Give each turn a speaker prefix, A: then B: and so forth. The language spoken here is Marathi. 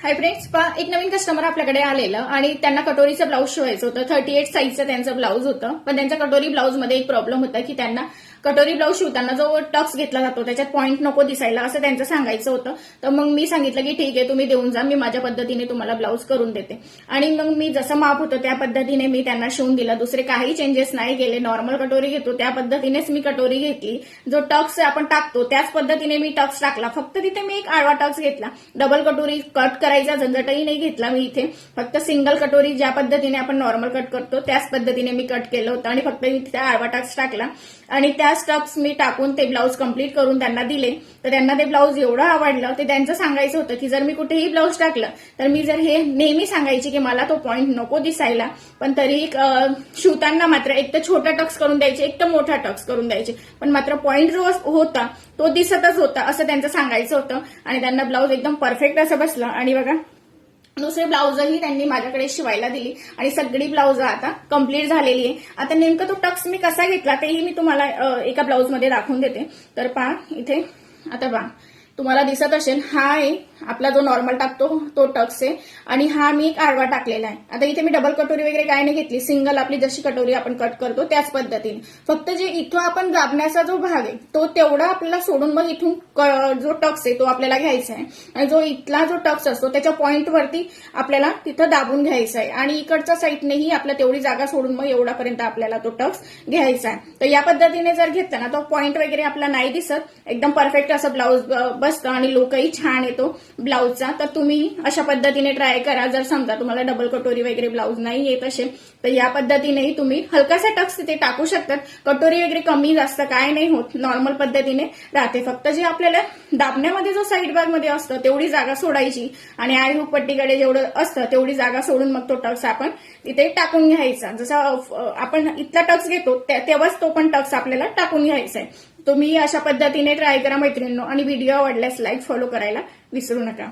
A: हाय फ्रेंड्स, एक नवीन कस्टमर आपल्याकडे आलेलं आणि त्यांना कटोरीचं ब्लाऊज शिवायचं होतं. 38 साईजचं त्यांचं ब्लाऊज होतं. पण त्यांच्या कटोरी ब्लाऊज मध्ये एक प्रॉब्लेम होता की त्यांना कटोरी ब्लाऊज शिवताना जो टक्स घेतला जातो त्याच्यात पॉईंट नको दिसायला असं त्यांचं सांगायचं होतं. तर मग मी सांगितलं की ठीक आहे, तुम्ही देऊन जा, मी माझ्या पद्धतीने तुम्हाला ब्लाऊज करून देते. आणि मग मी जसं माप होतं त्या पद्धतीने मी त्यांना शिवून दिला. दुसरे काही चेंजेस नाही केले. नॉर्मल कटोरी घेतो त्या पद्धतीनेच मी कटोरी घेतली. जो टक्स आपण टाकतो त्याच पद्धतीने मी टक्स टाकला. फक्त तिथे मी एक आडवा टक्स घेतला. डबल कटोरी कट करायचा झंझटही नाही घेतला मी इथे. फक्त सिंगल कटोरी ज्या पद्धतीने आपण नॉर्मल कट करतो त्याच पद्धतीने मी कट केलं होतं आणि फक्त मी तिथे आडवा टक्स टाकला आणि त्याच टक्स मी टाकून ते ब्लाऊज कंप्लीट करून त्यांना दिले. तर त्यांना ते ब्लाऊज एवढं आवडलं. ते त्यांचं सांगायचं होतं की जर मी कुठेही ब्लाऊज टाकलं तर मी जर हे नेहमी सांगायची की मला तो पॉईंट नको दिसायला, पण तरी शिवताना मात्र एक तर छोटा टक्स करून द्यायचे, एक तर मोठा टक्स करून द्यायचे, पण मात्र पॉईंट जो होता तो दिसतच होता असं त्यांचं सांगायचं होतं. आणि त्यांना ब्लाऊज एकदम परफेक्ट असं बसलं. आणि बघा, दुसरे ब्लाऊजही त्यांनी माझ्याकडे शिवायला दिली आणि सगळी ब्लाऊज आता कंप्लीट झालेली आहे. आता नेमकं तो टक्स मी कसा घेतला तेही मी तुम्हाला एका ब्लाऊजमध्ये दाखवून देते. तर पहा इथे, आता पहा तुम्हाला दिसत असेल, हा आहे आपला जो नॉर्मल टाकतो तो टक्स आहे आणि हा मी एक आडवा टाकलेला आहे. आता इथे मी डबल कटोरी वगैरे काय नाही घेतली, सिंगल आपली जशी कटोरी आपण कट करतो त्याच पद्धतीने. फक्त जे इथं आपण दाबण्याचा जो भाग आहे तो तेवढा आपल्याला सोडून मग इथून जो टक्स आहे तो आपल्याला घ्यायचा आहे आणि जो इथला जो टक्स असतो त्याच्या पॉइंटवरती आपल्याला तिथं दाबून घ्यायचा आहे आणि इकडच्या साईडनेही आपल्या तेवढी जागा सोडून मग एवढापर्यंत आपल्याला तो टक्स घ्यायचा आहे. तर या पद्धतीने जर घेतला ना तो पॉइंट वगैरे आपला नाही दिसत, एकदम परफेक्ट असं ब्लाऊज बसतं आणि लुकही छान येतो ब्लाऊजचा. तर तुम्ही अशा पद्धतीने ट्राय करा. जर समजा तुम्हाला डबल कटोरी वगैरे ब्लाऊज नाही येत असेल तर या पद्धतीनेही तुम्ही हलकासा टक्स तिथे टाकू शकतात. कटोरी वगैरे कमी जास्त काय नाही होत, नॉर्मल पद्धतीने राहते. फक्त जे आपल्याला दाबण्यामध्ये जो साईड भाग मध्ये असतं तेवढी जागा सोडायची आणि आय हुक पट्टीकडे जेवढं असतं तेवढी जागा सोडून मग तो टक्स आपण तिथे टाकून घ्यायचा. जसं आपण इथला टक्स घेतो तेव्हाच तो पण टक्स आपल्याला टाकून घ्यायचा आहे. तुम्ही अशा पद्धतीने ट्राय करा मैत्रिणींनो. आणि व्हिडिओ आवडल्यास लाईक, फॉलो करायला विसरू नका.